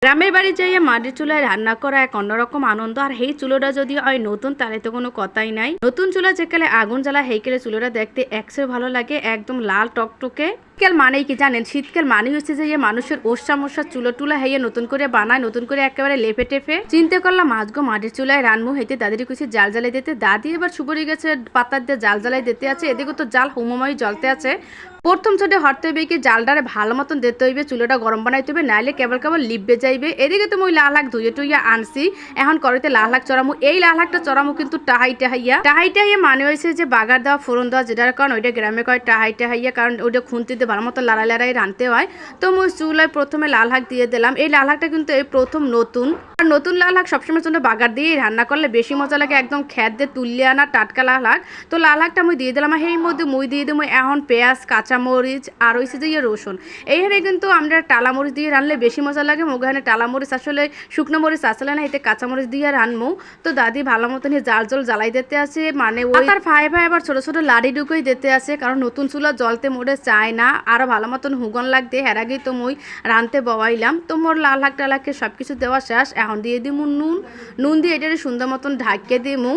গ্রামের বাড়ি যাইয়া মাটির চুলায় রান্না করা এক অন্যরকম আনন্দ। আর এই চুলোটা যদি হয় নতুন তাহলে তো কোনো কথাই নাই। নতুন চুলা যেকালে আগুন জ্বালা হেইকেলে চুলোটা দেখতে একসের ভালো লাগে, একদম লাল টকটকে। শীতকাল মানেই কি জানেন? শীতকাল মানে হচ্ছে যে মানুষের ওষা মশা চুলো টুলা হেয়ে নতুন করে বানায়, নতুন করে একেবারে লেপে টেপে। চিন্তা করলাম আজগো মাটির চুলায় রানমু, হইতে দাদির কিছু জাল জ্বালাই দিতে। দাদি এবার সুপরি গাছের পাতার দিয়ে জাল জ্বালাই দিতে আছে, এদিকে তো জাল হুমোময় জ্বলতে আছে। প্রথম ছোটে হরতে হইবে কি জালটারে ভালো মতন দিতে হইবে, চুলোটা গরম বানাইতে হইবে, নাইলে কেবল কেবল লিপবে যাইবে। এদিকে তো মই লাল হাক ধুয়ে টুইয়া আনছি, এখন করতে লাল হাক চড়ামু। এই লাল হাকটা চড়ামু কিন্তু টাহাই টাহাইয়া মানে হয়েছে যে বাগার দেওয়া ফোড়ন দেওয়া, যেটার কারণ ওইটা গ্রামে কয় টাহাই টাহাইয়া, কারণ ওইটা খুন্তিতে ভালো মতো লড়াই লড়াই রানতে হয়। তো মই চুলায় প্রথমে লাল হাক দিয়ে দিলাম। এই লাল হাকটা কিন্তু এই প্রথম নতুন, আর নতুন লাল হাক সবসময়ের জন্য বাগার দিয়েই রান্না করলে বেশি মজা লাগে, একদম খ্যাত দিয়ে তুললে আনা টাটকা লাল হাক। তো লাল হাকটা মই দিয়ে দিলাম। এই মধ্যে মই দিয়ে দেবো এখন পেঁয়াজ, কাঁচামরিচ আর হয়েছে যে রসুন। এইখানে কিন্তু আমরা টালামরিচ দিয়ে রানলে বেশি মজা লাগে। মোগানে টালামরিচ আসলে শুকনো মরিচ আসলে না, এতে কাঁচামরিচ দিয়ে রানমু। তো দাদি ভালো মতন জাল জল জ্বালাই দিতে আছে, মানে ওই তার ফায়ে ফায়ে আবার ছোট ছোট লাড়ি ঢুকেই দিতে আছে, কারণ নতুন চুলা জলতে মোড়ে চায় না, আরো ভালো মতন হুগন লাগতে। এর আগেই তো মই রানতে বওয়াইলাম। তো মোর লাল হাক টালাকে সবকিছু দেওয়া শেষ, এখন দিয়ে দিমু নুন দিয়ে এটারে সুন্দর মতন ঢাকিয়ে দিমু।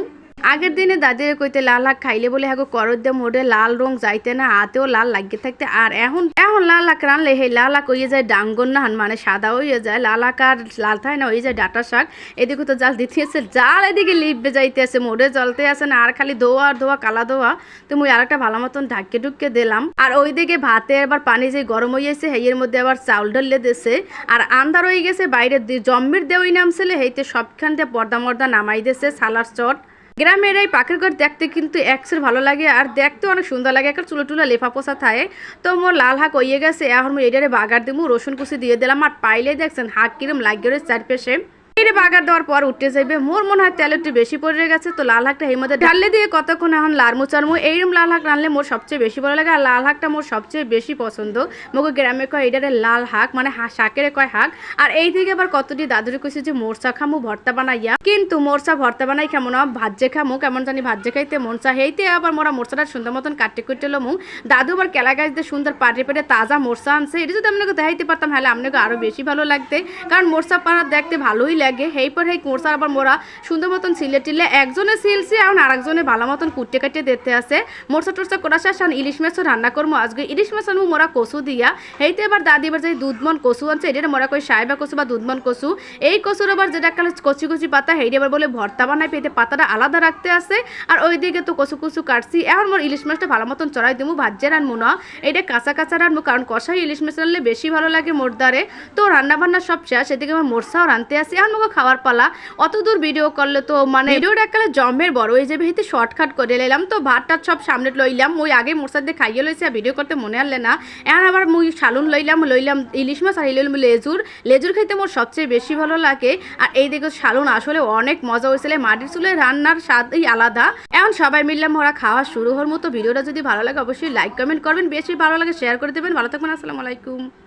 আগের দিনে দাদির কইতে লাল হাক খাইলে বলে হাগো করদ দিয়ে মোড়ে লাল রং যাইতে না, হাতেও লাল লাগিয়ে থাকতে। আর এখন লাল হাক রানলে সেই লাল হাক হয়ে যায় ডাঙ্গন না, মানে সাদা হয়ে যায়। লাল হাক আর লাল থায় না, হয়ে যায় ডাটা শাক। এদিকে তো জাল দিতে আছে, জাল এদিকে লিপবে যাইতে আছে, মোড়ে জ্বলতে আছে না, আর খালি ধোয়া আর ধোয়া কালা ধোয়া। তো মুই আরেকটা ভালো মতন ঢাকিয়ে ঢুকিয়ে দিলাম। আর ওইদিকে ভাতে আবার পানি যে গরম হয়েছে, হেয়ের মধ্যে আবার চাউল ঢাললে দিছে। আর আন্ধার হয়ে গেছে, বাইরে জম্মের দেওয়াই নামছিলে, হেইতে সবখান দিয়ে পর্দা মর্দা নামাই দিয়েছে সালার চট। গ্রামের এই পাখির ঘর দেখতে কিন্তু একসের ভালো লাগে, আর দেখতে অনেক সুন্দর লাগে, একটা চুলো টুলা লেফা পোষা থাকে। তো মোর লাল হাক হইয়ে গেছে, এখন মই এটারে বাগার দিমু, রসুন কুচি দিয়ে দিলাম। আর পাইলে দেখছেন হাক কিরম লাগিয়ে রয়েছে চারপাশে। এটা বাগার দেওয়ার পর উঠে যাবে। মোর মনে হয় তেল একটু বেশি পড়ে গেছে, তো লাল হাকটা এই মধ্যে ঢাললে দিয়ে কতক্ষণ এখন লাড়মু চাড়মু। এইরকম লাল হাক রানলে মোর সবচেয়ে বেশি ভালো লাগে, আর লাল হাকটা মোর সবচেয়ে বেশি পছন্দ। মোকে গ্রামে কয় এটারে লাল হাক, মানে শাকের কয় হাক। আর এই থেকে আবার কতটি দাদুরে কইছে যে মোরচা খামু ভর্তা বানাইয়া, কিন্তু মোরচা ভর্তা বানাই খামো না, ভাজ্যে খামু। কেমন জানি ভাজ্যে খাইতে মনচা, হেইতে আবার মোরা মোরচাটা সুন্দর মতন কাটতে কুটতে লমু। দাদু আবার কেলা গাছ দিয়ে সুন্দর পাটে পেটে তাজা মোরচা আনছে। এটা যদি আপনাকে দেখাইতে পারতাম হলে আপনাকে আরো বেশি ভালো লাগতে, কারণ মোরচা পাড়া দেখতে ভালোই লাগে। হেই পর হেই মোরচা আবার মোরা সুন্দর মতন ছিলে টিলে একজনে সিলছে, এখন আরেকজনে ভালো মতন কুটে কাটে দিতে আছে। মোরচা টোরচা করা শেষ, ইলিশ মাছও রান্না করবো আজকে। ইলিশ মাছ আনবো মোরা কচু দিয়া। হেইতে এবার দাদি এবার যে দুধমন কচু আনছে, এটা মোরা কই সাহেবা কচু বা দুধমন কচু। এই কচুর আবার যেটা কালে কচি কচি পাতা, হেইটা আবার বলে ভর্তা বানাই, পেতে পাতাটা আলাদা রাখতে আছে। আর ওইদিকে তো কচু কচু কাটছি। এখন মোর ইলিশ মাছটা ভালো মতন চড়াই দেবো, ভাজ্যে রানবো না, এটা কাঁচা কাঁচা রানবো, কারণ কষাই ইলিশ মাছ রানলে বেশি ভালো লাগে মোর দ্বারে। তো রান্না বান্না সব শেষ, এদিকে আমার মোরচাও রানতে আসি। এখন মোকে খাওয়ার পালা। অত দূর ভিডিও করলে তো মানে ভিডিওটা এককালে জমের বড় হয়ে যাবে, হেতে শর্টকাট করে লাইলাম। তো ভাতটা সব সামনে লইলাম, ওই আগে মোরসাদ দিয়ে খাইয়ে লইছি, আর ভিডিও করতে মনে আনলে না। এখন আবার মুই শালুন লইলাম ইলিশ মাছ, আর লইলাম লেজুর খাইতে মোর সবচেয়ে বেশি ভালো লাগে। আর এই দেখো শালুন আসলে অনেক মজা হয়েছিল, মাটির চুলায় রান্নার স্বাদই আলাদা। এখন সবাই মিললাম ওরা খাওয়া শুরু হওয়ার মতো। ভিডিওটা যদি ভালো লাগে অবশ্যই লাইক কমেন্ট করবেন, বেশি ভালো লাগে শেয়ার করে দেবেন। ভালো থাকবেন, আসসালামু আলাইকুম।